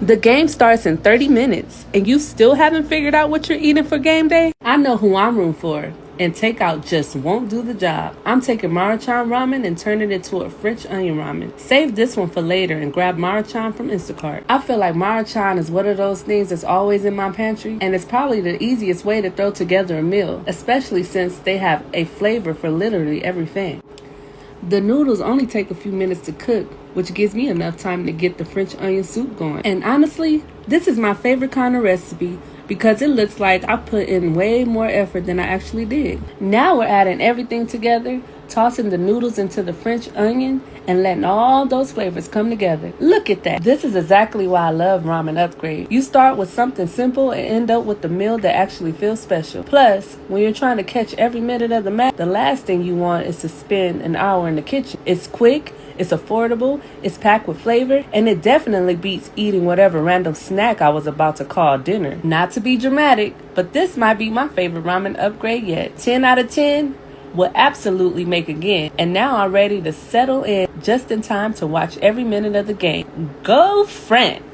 The game starts in 30 minutes, and you still haven't figured out what you're eating for game day? I know who I'm rooting for, and takeout just won't do the job. I'm taking Maruchan Ramen and turning it to a French onion ramen. Save this one for later and grab Maruchan from Instacart. I feel like Maruchan is one of those things that's always in my pantry, and it's probably the easiest way to throw together a meal, especially since they have a flavor for literally everything. The noodles only take a few minutes to cook, which gives me enough time to get the French onion soup going. And honestly, this is my favorite kind of recipe because it looks like I put in way more effort than I actually did. Now we're adding everything together, tossing the noodles into the French onion, and letting all those flavors come together. Look at that. This is exactly why I love Ramen Upgrade. You start with something simple and end up with a meal that actually feels special. Plus, when you're trying to catch every minute of the match, the last thing you want is to spend an hour in the kitchen. It's quick, it's affordable, it's packed with flavor, and it definitely beats eating whatever random snack I was about to call dinner. Not to be dramatic, but this might be my favorite ramen upgrade yet. 10 out of 10 will absolutely make again. And now I'm ready to settle in just in time to watch every minute of the game. Go France!